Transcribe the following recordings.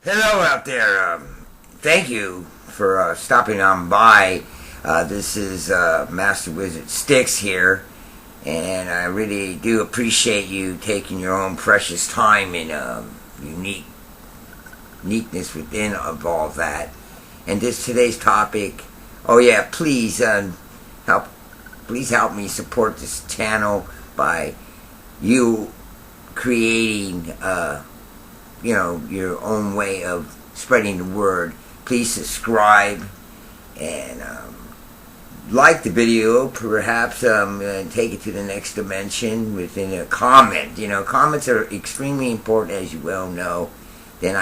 Hello out there. Thank you for stopping on by. This is Master Wizzard Sticks here, and I really do appreciate you taking your own precious time and uniqueness within of all that. And today's topic. Oh yeah, please help me support this channel by you creating your own way of spreading the word. Please subscribe and like the video, perhaps take it to the next dimension within a comment. Comments are extremely important, as you well know. Then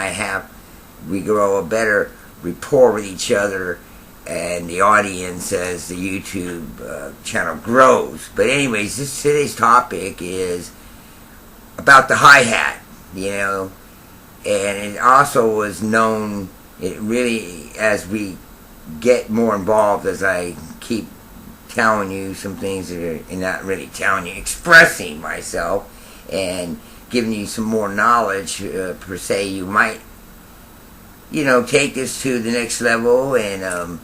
we grow a better rapport with each other and the audience as the YouTube channel grows. But anyways, today's topic is about the hi-hat, and it also was known, it really, as we get more involved, as I keep telling you some things that are not really telling you, expressing myself and giving you some more knowledge, per se, you might, take this to the next level. And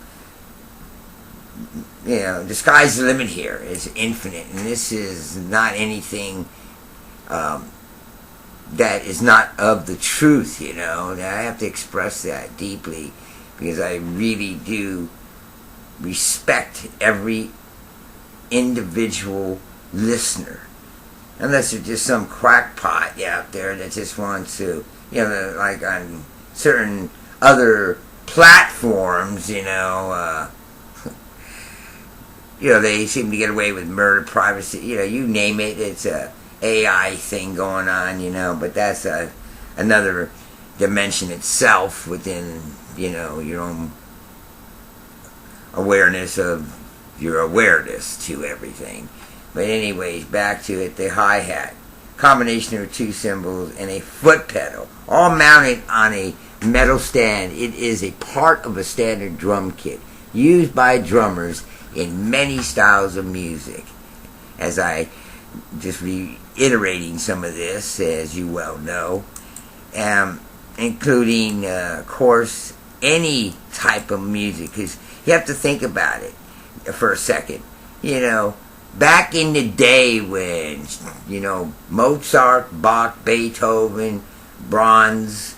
the sky's the limit here. It's infinite, and this is not anything that is not of the truth, and I have to express that deeply because I really do respect every individual listener, unless they're just some crackpot out there that just wants to, like on certain other platforms, they seem to get away with murder, privacy, you name it. It's a AI thing going on, but that's another dimension itself within, your own awareness of your awareness to everything. But anyways, back to it, the hi-hat. Combination of two cymbals and a foot pedal, all mounted on a metal stand. It is a part of a standard drum kit used by drummers in many styles of music. As I just reiterating some of this, as you well know, including, of course, any type of music, because you have to think about it for a second. Back in the day when, Mozart, Bach, Beethoven, Brahms,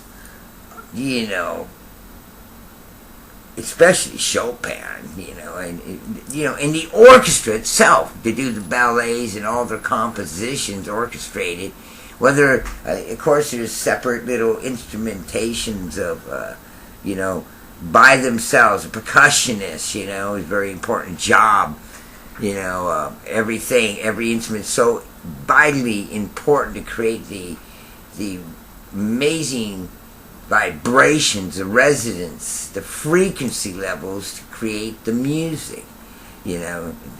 especially Chopin, and in the orchestra itself, to do the ballets and all their compositions orchestrated, whether, of course, there's separate little instrumentations of, by themselves. A percussionist, is a very important job, every instrument is so vitally important to create the amazing vibrations, the resonance, the frequency levels to create the music,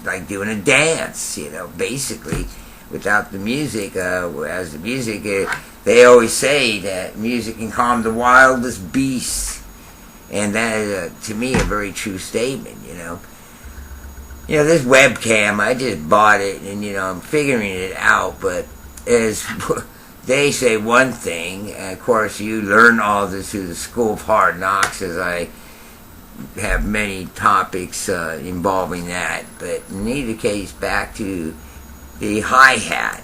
like doing a dance, basically. Without the music, as the music, they always say that music can calm the wildest beasts, and that is, to me, a very true statement, this webcam, I just bought it, and, I'm figuring it out, but as they say one thing, and of course you learn all this through the School of Hard Knocks, as I have many topics involving that, but in either case, back to the hi-hat.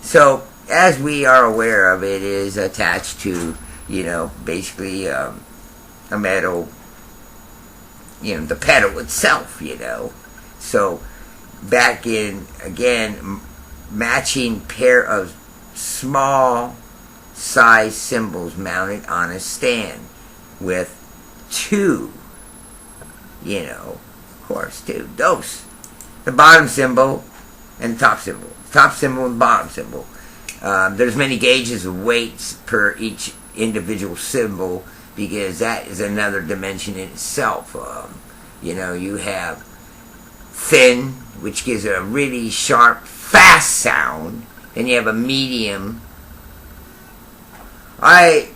So, as we are aware of, it is attached to, basically a metal, the pedal itself, So, back in, again, matching pair of small size cymbals mounted on a stand with two, of course, two, dos. The bottom cymbal and the top cymbal. Top cymbal and bottom cymbal. There's many gauges of weights per each individual cymbal, because that is another dimension in itself. You have thin, which gives it a really sharp, fast sound. Then you have a medium. I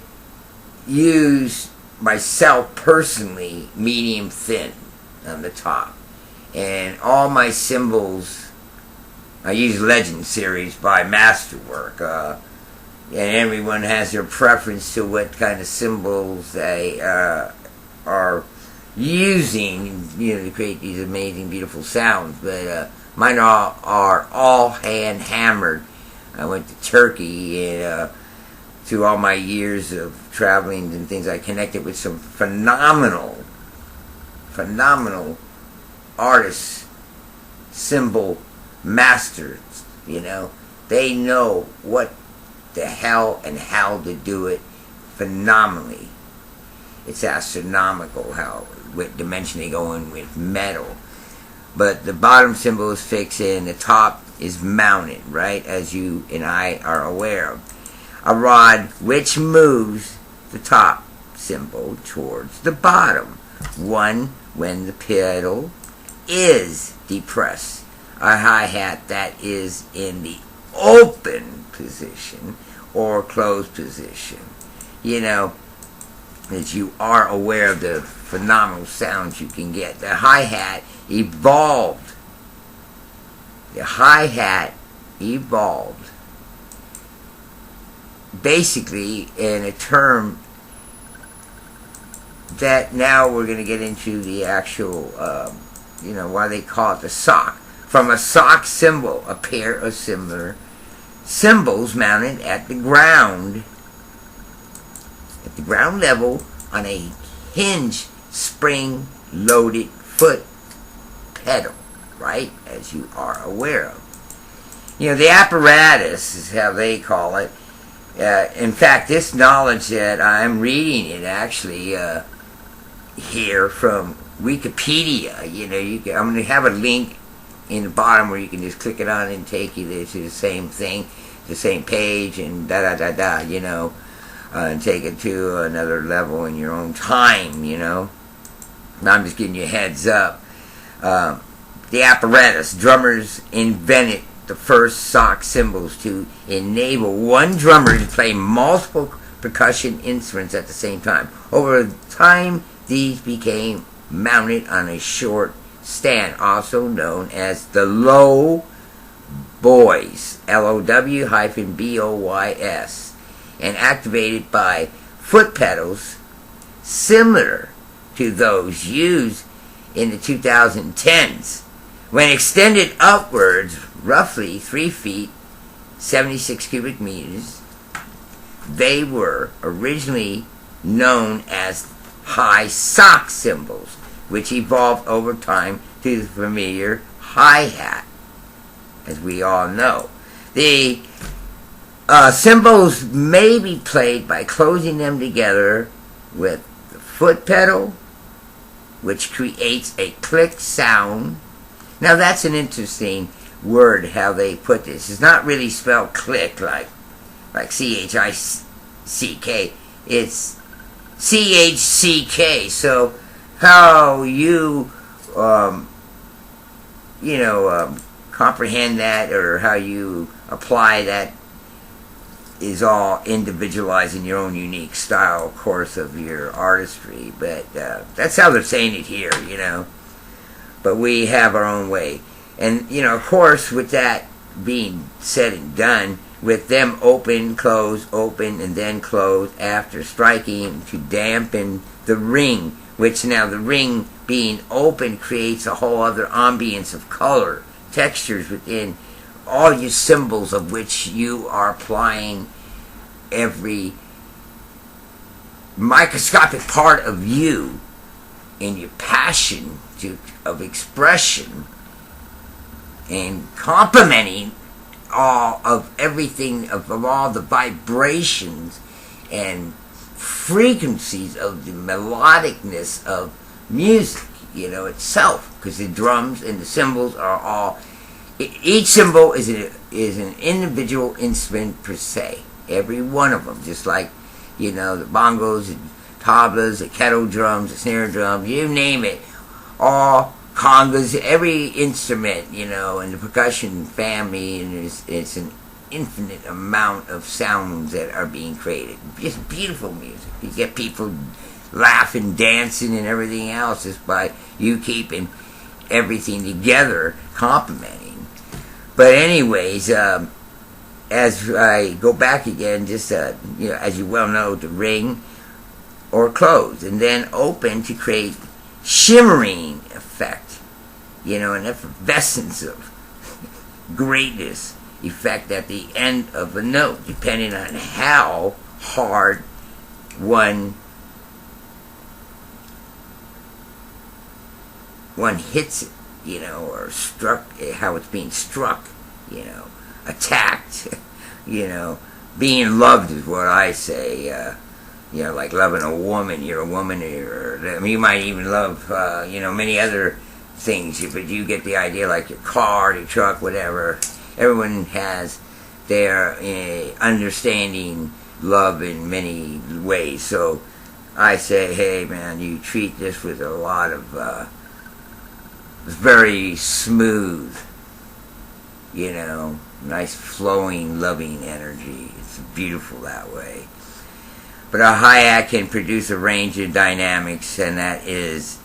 use, myself personally, medium thin on the top. And all my cymbals, I use Legend series by Masterwork. and everyone has their preference to what kind of symbols they are using, to create these amazing, beautiful sounds. But mine are all hand hammered. I went to Turkey, and through all my years of traveling and things, I connected with some phenomenal artists, symbol masters. They know what the hell and how to do it phenomenally. It's astronomical what dimension they go in with metal. But the bottom symbol is fixed and the top is mounted, right, as you and I are aware of. A rod which moves the top symbol towards the bottom. One, when the pedal is depressed. A hi-hat that is in the open position or closed position. As you are aware of the phenomenal sounds you can get. The hi-hat evolved. The hi-hat evolved basically in a term that now we're going to get into the actual, why they call it the sock. From a sock symbol, a pair of similar symbols mounted at the ground level on a hinge spring loaded foot pedal, right, as you are aware of. The apparatus is how they call it. In fact, this knowledge that I'm reading it actually here from Wikipedia. I'm going to have a link in the bottom where you can just click it on and take you to the same thing, the same page, and and take it to another level in your own time. Now I'm just giving you a heads up. The apparatus, drummers invented the first sock cymbals to enable one drummer to play multiple percussion instruments at the same time. Over time, these became mounted on a short stand, also known as the low boys, LOW-BOYS, and activated by foot pedals similar to those used in the 2010s. When extended upwards, roughly 3 feet, 76 cubic meters, they were originally known as high sock cymbals, which evolved over time to the familiar hi-hat, as we all know. The cymbals may be played by closing them together with the foot pedal, which creates a click sound. Now that's an interesting word, how they put this. It's not really spelled click like C-H-I-C-K. It's C-H-C-K. So how you, comprehend that, or how you apply that, is all individualized in your own unique style, of course, of your artistry. But that's how they're saying it here, But we have our own way. And, of course, with that being said and done, with them open, and then close after striking to dampen the ring, which now the ring being open creates a whole other ambience of color, textures within all your symbols, of which you are applying every microscopic part of you and your passion of expression, and complementing all of everything, of all the vibrations and frequencies of the melodicness of music, itself, because the drums and the cymbals are all, each cymbal is an individual instrument per se, every one of them, just like, the bongos, the tablas, the kettle drums, the snare drums, you name it, all congas, every instrument, in the percussion family, and it's an infinite amount of sounds that are being created. Just beautiful music. You get people laughing, dancing, and everything else just by you keeping everything together, complementing. But anyways, as I go back again, just as you well know, to ring or close, and then open to create shimmering effect, an effervescence of greatness effect at the end of a note, depending on how hard one hits it, or struck, how it's being struck, attacked, being loved is what I say, like loving a woman. You're a woman, you might even love, many other things, but you get the idea, like your car, your truck, whatever. Everyone has their understanding love in many ways. So I say, hey man, you treat this with a lot of very smooth, nice flowing, loving energy. It's beautiful that way. But a hi-hat can produce a range of dynamics, and that is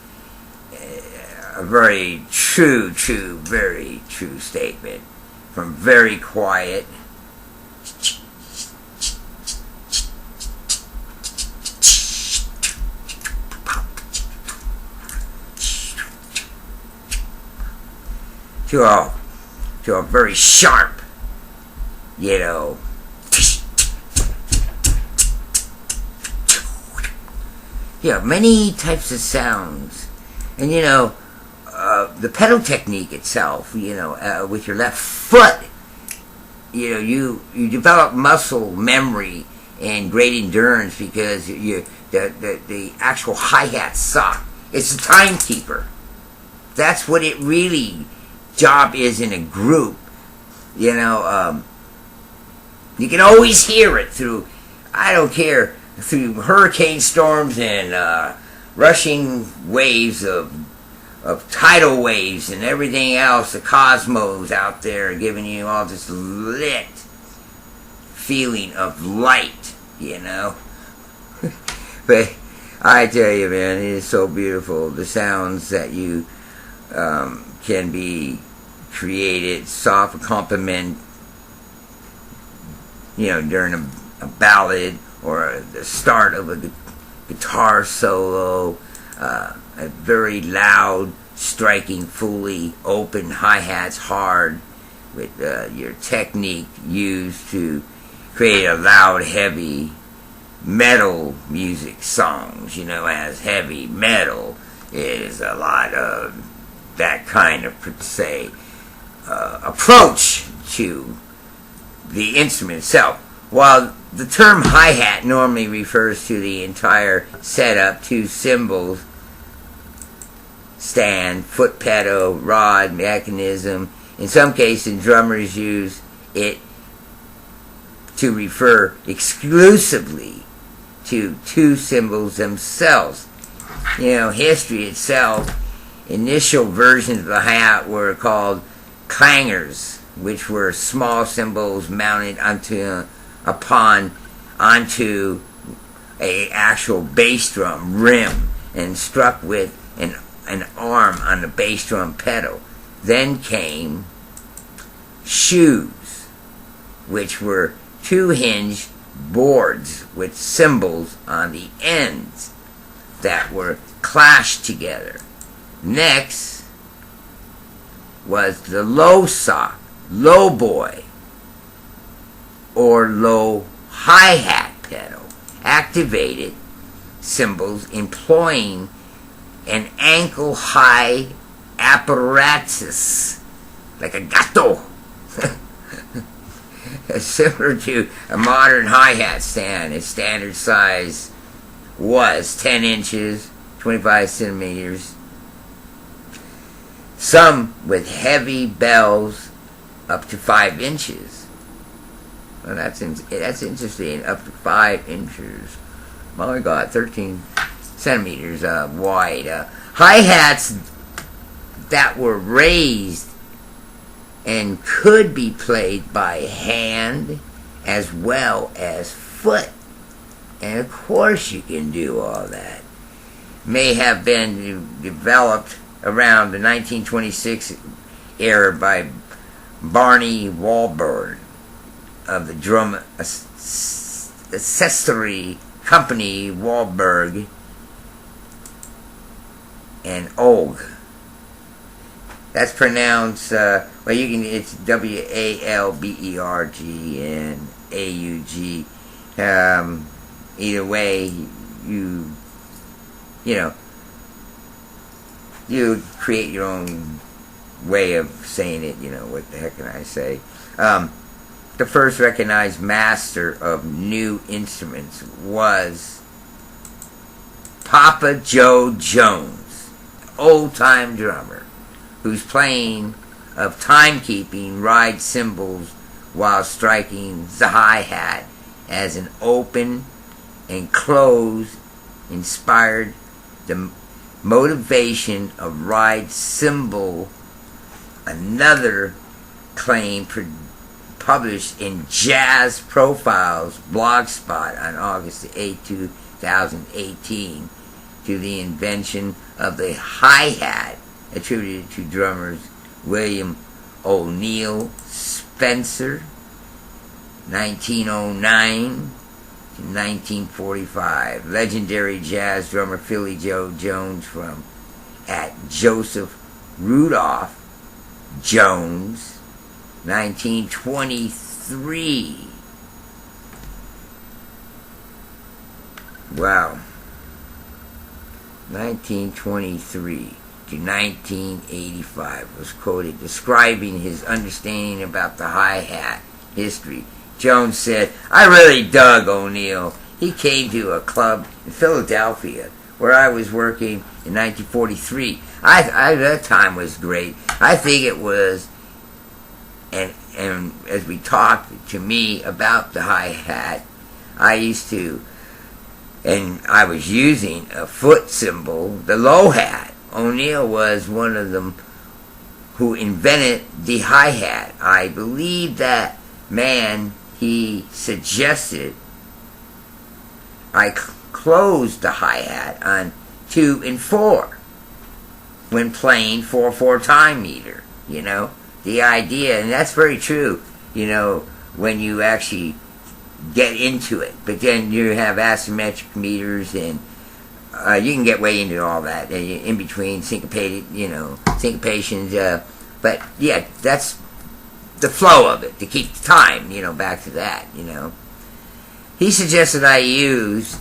a very true, very true statement. From very quiet to a very sharp, many types of sounds. And the pedal technique itself, with your left foot, you develop muscle memory and great endurance, because the actual hi-hat sock, it's a timekeeper. That's what it really job is in a group. You can always hear it through, I don't care, through hurricane storms and rushing waves of tidal waves and everything else, the cosmos out there giving you all this lit feeling of light, But I tell you, man, it is so beautiful. The sounds that you can be created, soft accompaniment, during a ballad or the start of a guitar solo, a very loud, striking, fully open hi-hats hard, with your technique used to create a loud, heavy metal music songs, as heavy metal is a lot of that kind of, say, approach to the instrument itself. While the term hi-hat normally refers to the entire setup, two cymbals, stand, foot pedal, rod, mechanism. In some cases, drummers use it to refer exclusively to two cymbals themselves. History itself, initial versions of the hi-hat were called clangers, which were small cymbals mounted onto a actual bass drum rim and struck with an arm on the bass drum pedal. Then came shoes, which were two-hinged boards with cymbals on the ends that were clashed together. Next was the low sock, low boy, or low hi-hat pedal, activated cymbals employing an ankle-high apparatus, like a gato, similar to a modern hi-hat stand. Its standard size was 10 inches, 25 centimeters. Some with heavy bells up to 5 inches. Well, that's interesting. Up to 5 inches. My God, 13 centimeters wide. Hi-hats that were raised and could be played by hand as well as foot. And of course you can do all that. May have been developed around the 1926 era by Barney Wahlberg. of the drum accessory company Wahlberg and Og. That's pronounced, it's Walberg and Aug. Either way, you create your own way of saying it, what the heck can I say? The first recognized master of new instruments was Papa Joe Jones, old-time drummer, whose playing of timekeeping ride cymbals while striking the hi-hat as an open and close inspired the motivation of ride cymbal. Another claim published in Jazz Profiles blogspot on August 8, 2018, to the invention of the hi-hat attributed to drummers William O'Neill Spencer, 1909 to 1945. Legendary jazz drummer Philly Joe Jones at Joseph Rudolph Jones, 1923. Wow. 1923 to 1985 was quoted describing his understanding about the hi-hat history. Jones said, "I really dug O'Neill. He came to a club in Philadelphia where I was working in 1943. That time was great. I think it was, and as we talked to me about the hi-hat, I used to, and I was using a foot cymbal, the low hat. O'Neill was one of them who invented the hi-hat. I believe that man, he suggested I close the hi-hat on 2 and 4 when playing 4/4 time meter, the idea, and that's very true, when you actually get into it. But then you have asymmetric meters, and you can get way into all that in between syncopations. But yeah, that's the flow of it to keep the time. Back to that. He suggested I use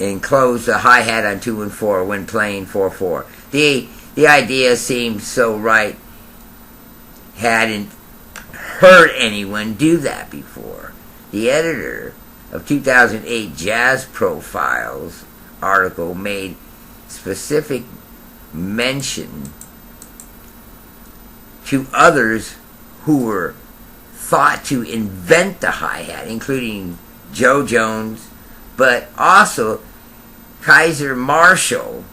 and close the hi-hat on 2 and 4 when playing 4/4. The idea seemed so right. Hadn't heard anyone do that before. The editor of 2008 Jazz Profiles article made specific mention to others who were thought to invent the hi-hat, including Joe Jones, but also Kaiser Marshall,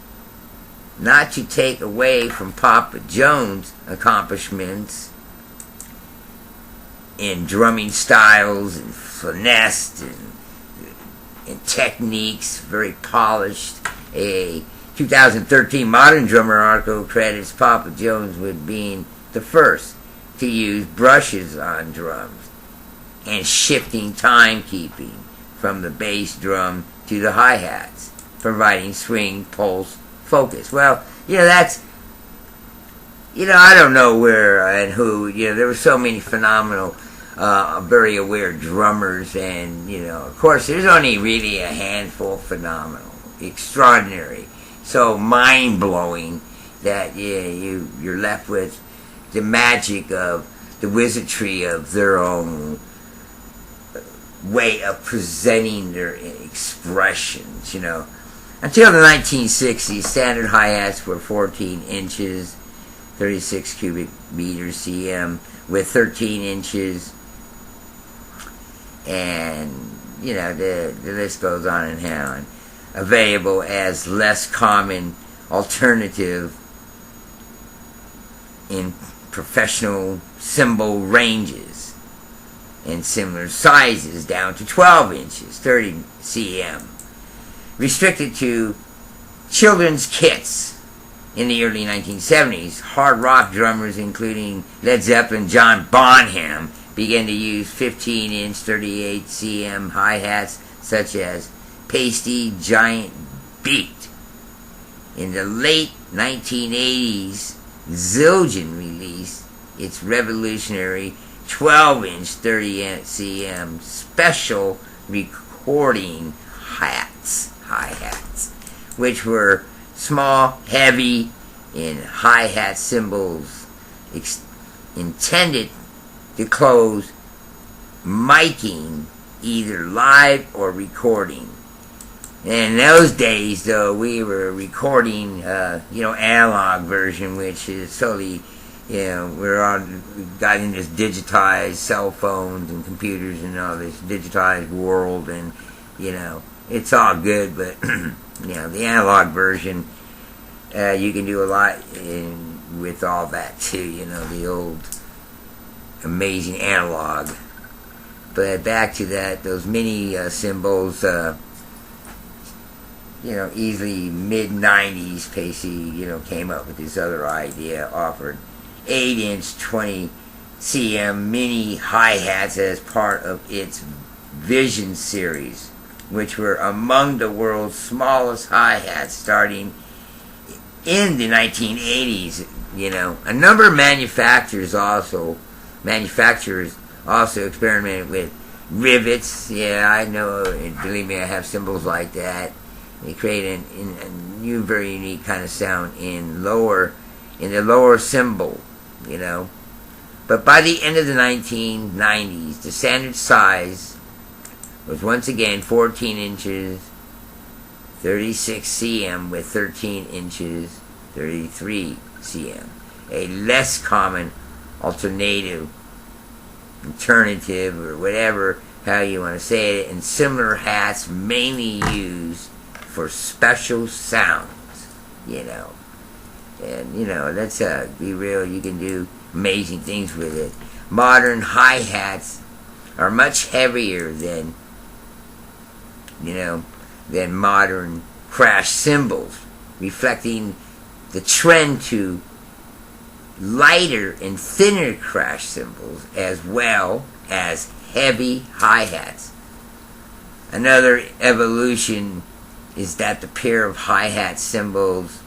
not to take away from Papa Jones' accomplishments in drumming styles and finesse and techniques, very polished. A 2013 Modern Drummer article credits Papa Jones with being the first to use brushes on drums and shifting timekeeping from the bass drum to the hi-hats, providing swing, pulse, focus. Well, that's, I don't know where and who, there were so many phenomenal, very aware drummers, and, of course, there's only really a handful phenomenal, extraordinary, so mind-blowing that you're left with the magic of the wizardry of their own way of presenting their expressions, Until the 1960s, standard hi-hats were 14 inches, 36 cubic meters cm, with 13 inches, and, the list goes on and on. Available as less common alternative in professional cymbal ranges and similar sizes down to 12 inches, 30 cm. Restricted to children's kits in the early 1970s, hard rock drummers including Led Zeppelin, John Bonham began to use 15-inch 38 cm hi-hats such as Pasty Giant Beat. In the late 1980s, Zildjian released its revolutionary 12-inch 30 cm special recording hi-hats, which were small, heavy, and hi-hat cymbals intended to close miking either live or recording. And in those days, though, we were recording, analog version, which is totally, we got in this digitized cell phones and computers and all this digitized world, and, it's all good, but, the analog version, you can do a lot with all that, too, the old amazing analog. But back to that, those mini cymbals, easily mid-90s, Pacey, came up with this other idea, offered 8-inch 20 cm mini hi-hats as part of its Vision series, which were among the world's smallest hi-hats starting in the 1980s. A number of manufacturers also experimented with rivets. Yeah, I know, believe me, I have cymbals like that. They create a new, very unique kind of sound in the lower cymbal, But by the end of the 1990s, the standard size was once again 14 inches, 36 cm with 13 inches, 33 cm. A less common alternative, or whatever, how you want to say it, and similar hats mainly used for special sounds, And, let's be real, you can do amazing things with it. Modern hi-hats are much heavier than modern crash cymbals, reflecting the trend to lighter and thinner crash cymbals as well as heavy hi-hats. Another evolution is that the pair of hi-hat cymbals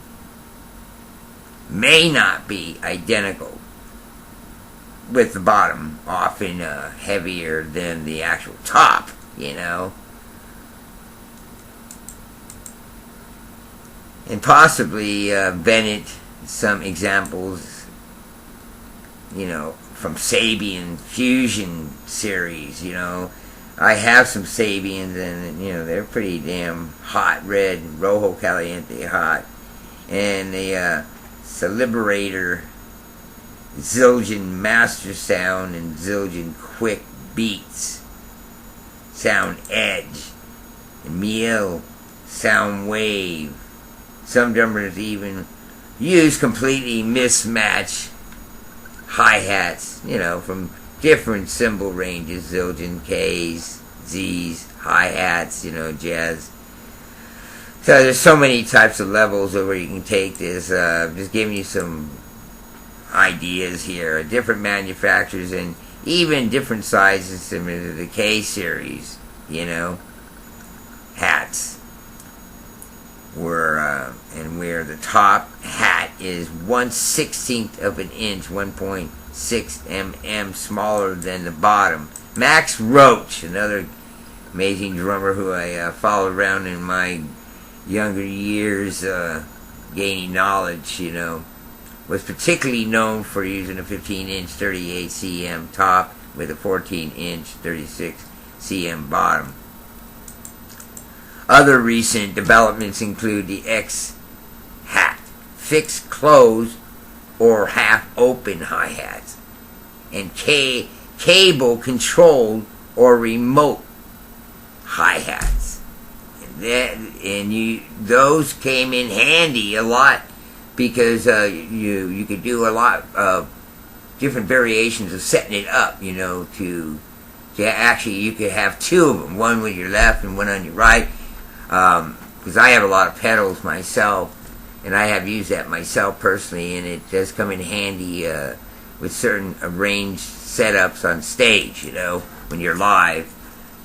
may not be identical, with the bottom often heavier than the actual top, And possibly Bennett, some examples, from Sabian Fusion series, I have some Sabians, and, they're pretty damn hot, red, rojo caliente hot. And the Celiberator, Zildjian Master Sound, and Zildjian Quick Beats, Sound Edge, and Miel Sound Wave. Some drummers even use completely mismatched hi-hats, from different cymbal ranges, Zildjian Ks, Zs, hi-hats, jazz. So there's so many types of levels where you can take this. Just giving you some ideas here. Different manufacturers and even different sizes, similar to the K series, hats. Where the top hat is 1/16 of an inch, 1.6 mm smaller than the bottom. Max Roach, another amazing drummer who I followed around in my younger years, gaining knowledge, was particularly known for using a 15-inch 38 cm top with a 14-inch 36 cm bottom. Other recent developments include the X-hat, fixed closed or half-open hi-hats, and cable-controlled or remote hi-hats. Those came in handy a lot because you could do a lot of different variations of setting it up, to actually you could have two of them, one with your left and one on your right. Because I have a lot of pedals myself, and I have used that myself personally, and it does come in handy with certain arranged setups on stage, you know, when you're live.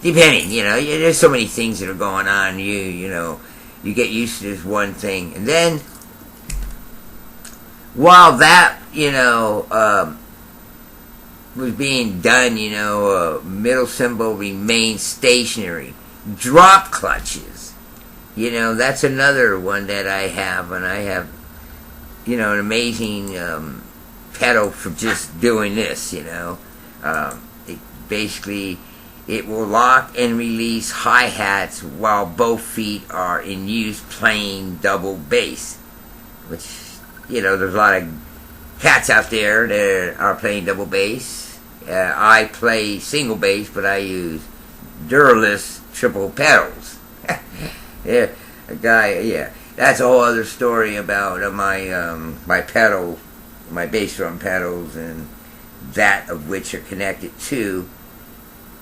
Depending, you know, there's so many things that are going on. You know, you get used to this one thing. And then, while that, you know, was being done, you know, middle cymbal remained stationary. Drop clutches, you know, that's another one that I have, and I have, you know, an amazing pedal for just doing this, you know. It will lock and release hi-hats while both feet are in use playing double bass, which, you know, there's a lot of cats out there that are playing double bass. I play single bass, but I use Duralist triple pedals. Yeah, a guy, yeah. That's a whole other story about my pedal, my bass drum pedals, and that of which are connected to,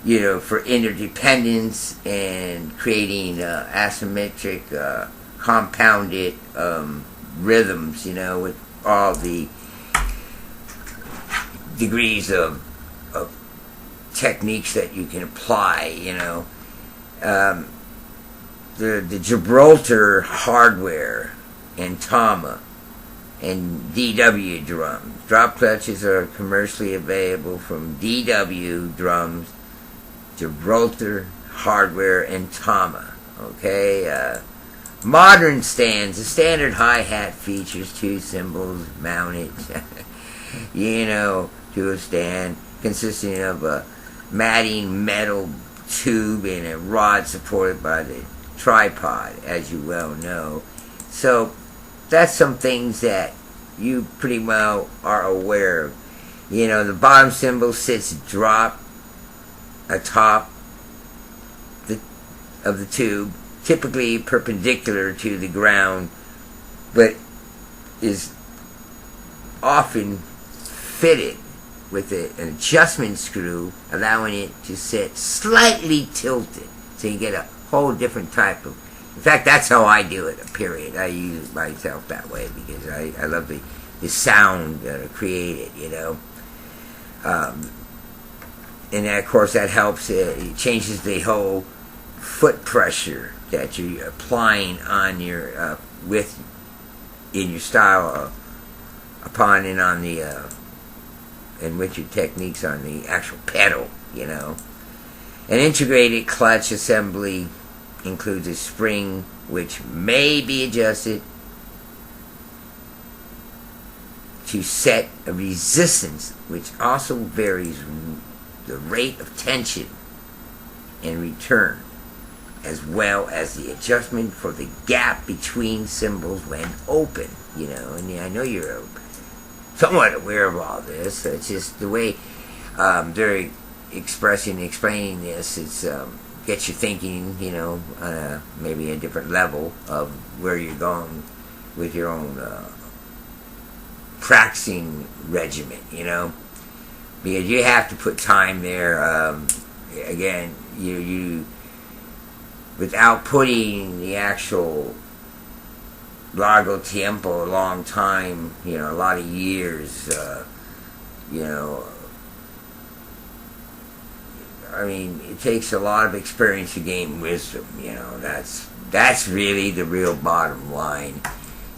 you know, for interdependence and creating asymmetric, compounded rhythms, you know, with all the degrees of techniques that you can apply, you know. The Gibraltar hardware and Tama and DW drums. Drop clutches are commercially available from DW drums, Gibraltar hardware, and Tama. Okay, modern stands. The standard hi-hat features two cymbals mounted, you know, to a stand, consisting of a matting metal tube and a rod supported by the tripod, as you well know. So that's some things that you pretty well are aware of. You know, the bottom cymbal sits drop atop of the tube, typically perpendicular to the ground, but is often fitted with an adjustment screw, allowing it to sit slightly tilted, so you get a whole different type of. In fact, that's how I do it. Period. I use it myself that way because I love the sound created. You know, and of course that helps. It changes the whole foot pressure that you're applying on your in your style upon and on the and with your techniques on the actual pedal, you know. An integrated clutch assembly includes a spring which may be adjusted to set a resistance, which also varies the rate of tension and return, as well as the adjustment for the gap between cymbals when open, you know. And I know you're somewhat aware of all this. It's just the way they're explaining this. It's gets you thinking, you know, on maybe a different level of where you're going with your own practicing regimen, you know, because you have to put time there. Again, you without putting the actual largo tiempo, a long time, you know, a lot of years, you know. I mean, it takes a lot of experience to gain wisdom, you know. That's really the real bottom line.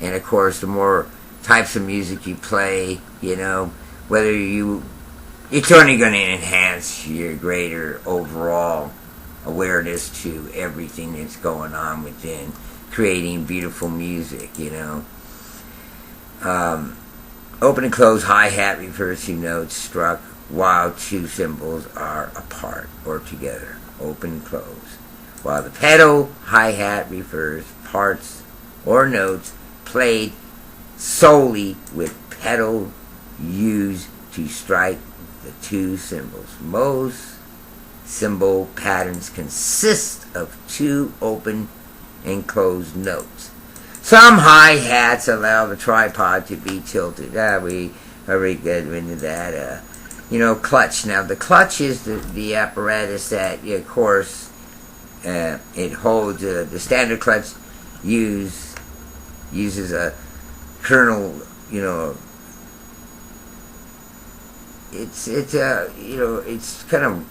And of course, the more types of music you play, you know, whether it's only going to enhance your greater overall awareness to everything that's going on within creating beautiful music, you know. Open and close hi-hat refers to notes struck while two cymbals are apart or together. Open and close. While the pedal hi-hat refers parts or notes played solely with pedal used to strike the two cymbals. Most cymbal patterns consist of two open and closed notes. Some hi-hats allow the tripod to be tilted. We already got into that. You know, clutch. Now, the clutch is the apparatus that, of course, it holds. The standard clutch uses a kernel, you know, it's you know, it's kind of,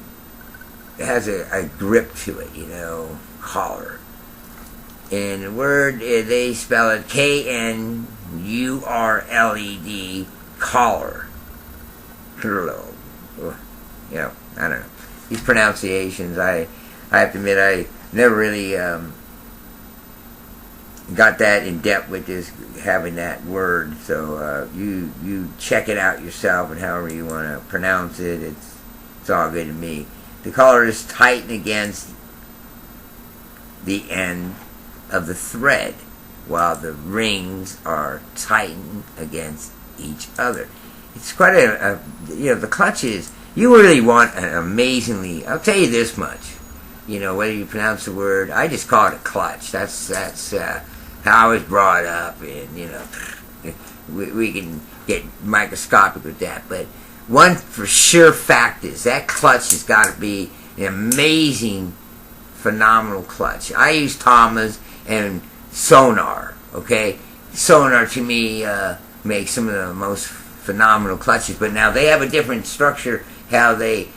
it has a grip to it, you know, collar. And the word, they spell it Knurled, collar. You know, I don't know. These pronunciations, I have to admit, I never really got that in depth with this, having that word. So you check it out yourself, and however you want to pronounce it, it's all good to me. The collar is tightened against the end of the thread, while the rings are tightened against each other. It's quite a you know, the clutches, you really want an amazingly, I'll tell you this much, you know, whether you pronounce the word, I just call it a clutch. That's how I was brought up, and, you know, we can get microscopic with that, but one for sure fact is that clutch has got to be an amazing, phenomenal clutch. I use Tama's and Sonar, okay? Sonar, to me, makes some of the most phenomenal clutches, but now they have a different structure, how they,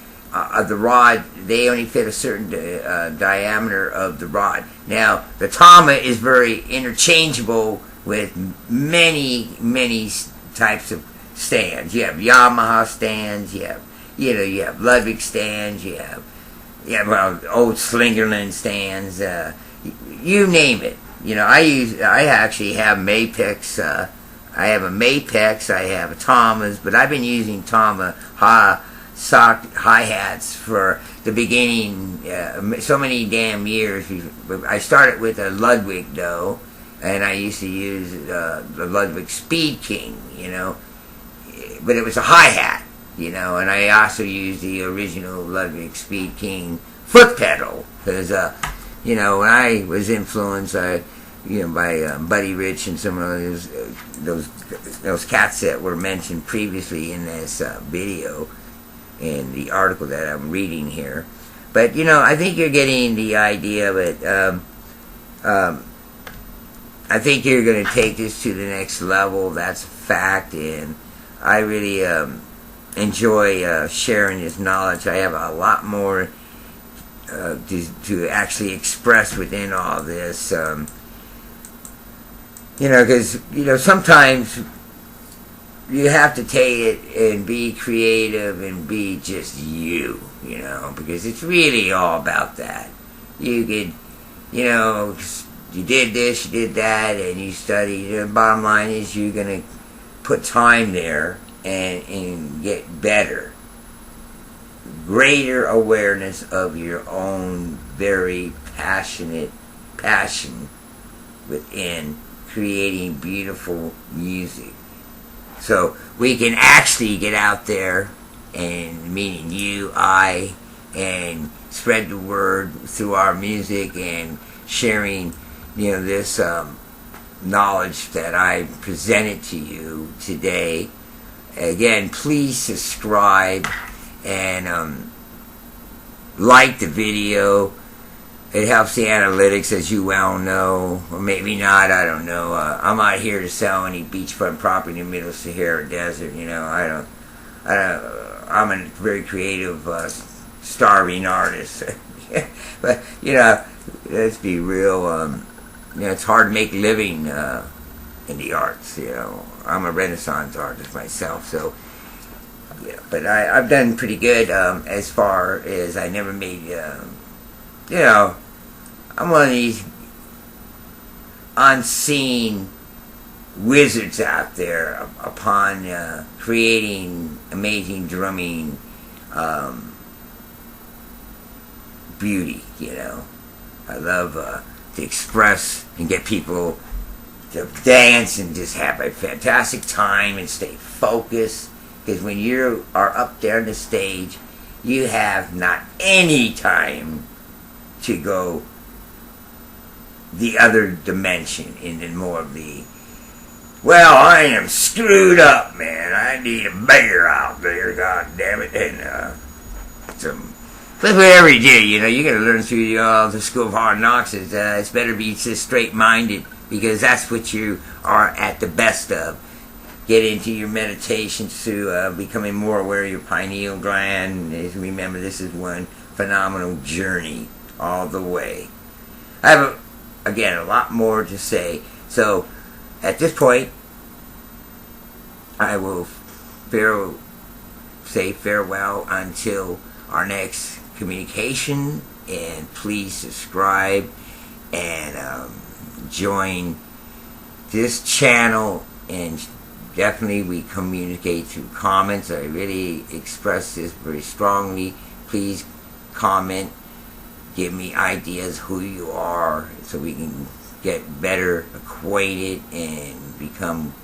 the rod, they only fit a certain diameter of the rod. Now, the Tama is very interchangeable with many, many types of stands. You have Yamaha stands, you have Ludwig stands, you have old Slingerland stands, you name it. You know, I actually have Mapex, I have a Mapex, I have a Tama's, but I've been using Tama sock hi-hats for the beginning, so many damn years. I started with a Ludwig, though, and I used to use the Ludwig Speed King, you know, but it was a hi-hat, you know, and I also used the original Ludwig Speed King foot pedal, because, you know, when I was influenced, you know, by Buddy Rich and some of those cats that were mentioned previously in this video, in the article that I'm reading here. But, you know, I think you're getting the idea of it. I think you're going to take this to the next level. That's a fact, and I really enjoy sharing this knowledge. I have a lot more to actually express within all this. You know, because, you know, sometimes you have to take it and be creative and be just you know, because it's really all about that. You could, you know, you did this, you did that, and you studied. The bottom line is you're going to put time there and get better. Greater awareness of your own very passion within creating beautiful music. So we can actually get out there, and meaning you, I, and spread the word through our music and sharing, you know, this knowledge that I presented to you today. Again, please subscribe and like the video. It helps the analytics, as you well know, or maybe not, I don't know. I'm not here to sell any beachfront property in the middle of Sahara Desert, you know. I'm a very creative, starving artist. But, you know, let's be real, you know, it's hard to make a living in the arts, you know. I'm a Renaissance artist myself, so, yeah. But I've done pretty good as far as I never made, you know, I'm one of these unseen wizards out there upon creating amazing drumming beauty, you know. I love to express and get people to dance and just have a fantastic time and stay focused, because when you are up there on the stage, you have not any time to go the other dimension into more of the, well, I am screwed up, man. I need a bear out there, god damn it. And that's whatever you do, you know, you gotta learn through the School of Hard Knocks. It's better be just straight-minded, because that's what you are at the best of. get into your meditations to becoming more aware of your pineal gland. Remember, this is one phenomenal journey all the way. I have, again, a lot more to say. So, at this point, I will say farewell until our next communication. And please subscribe and join this channel. And definitely we communicate through comments. I really express this very strongly. Please comment. Give me ideas who you are so we can get better acquainted and become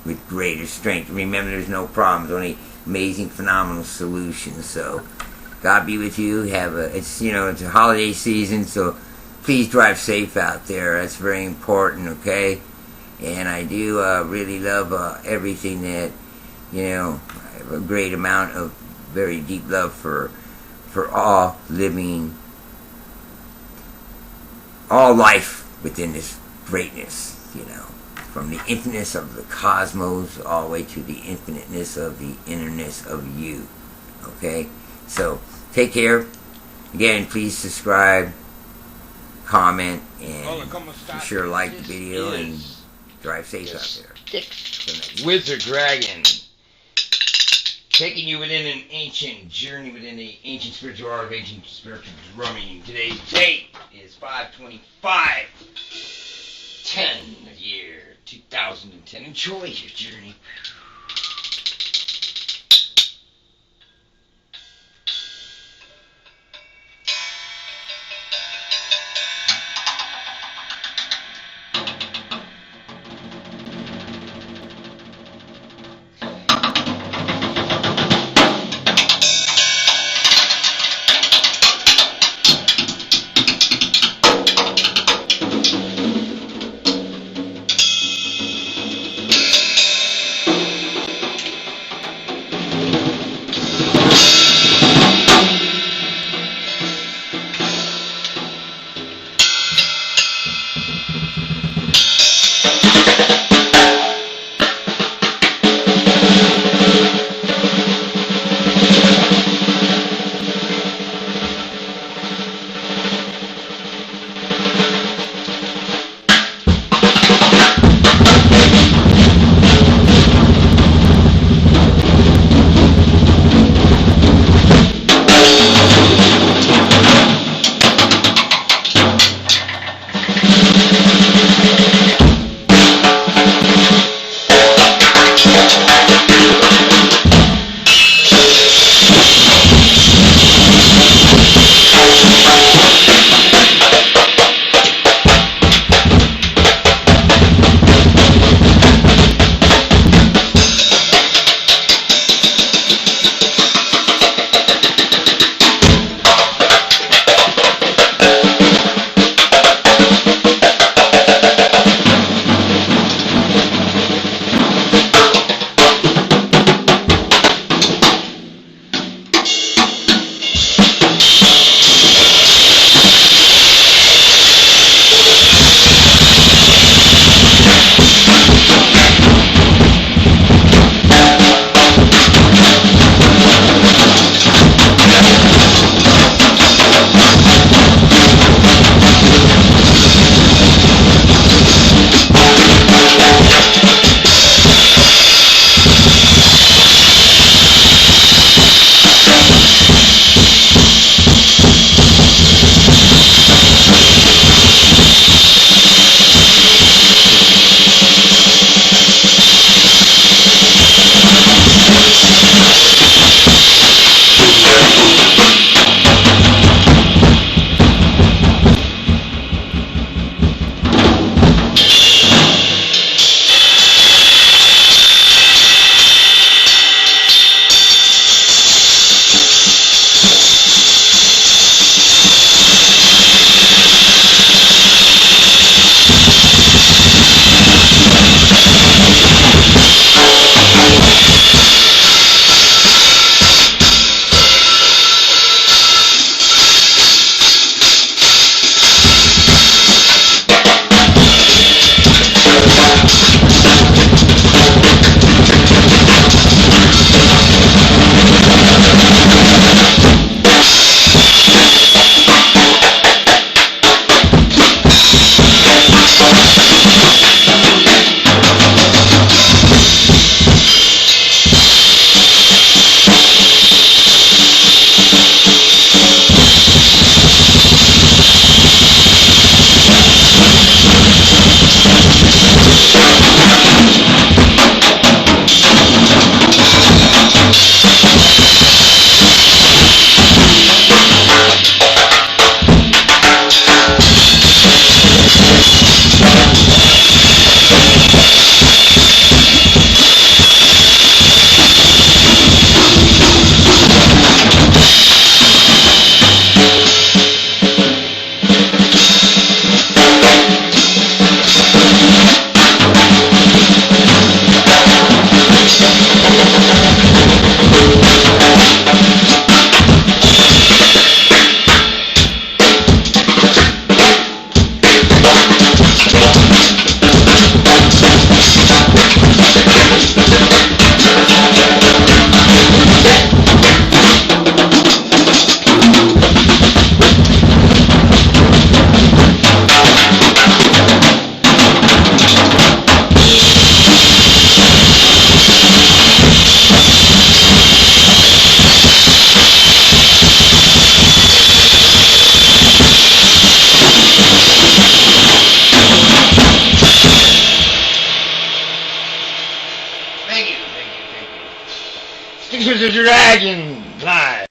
with greater strength. Remember, there's no problems, only amazing, phenomenal solutions. So, God be with you. It's a holiday season, so please drive safe out there. That's very important, okay? And I do really love everything that, I have a great amount of very deep love for all living, all life within this greatness, from the infiniteness of the cosmos all the way to the infiniteness of the innerness of you, okay? So, take care. Again, please subscribe, comment, and be sure to like the video and drive safe out there. Wizzard Dragon, taking you within an ancient journey within the ancient spiritual art of ancient spiritual drumming. Today's date is 5/25/10 of year 2010. Enjoy your journey. Sticks with the dragonfly.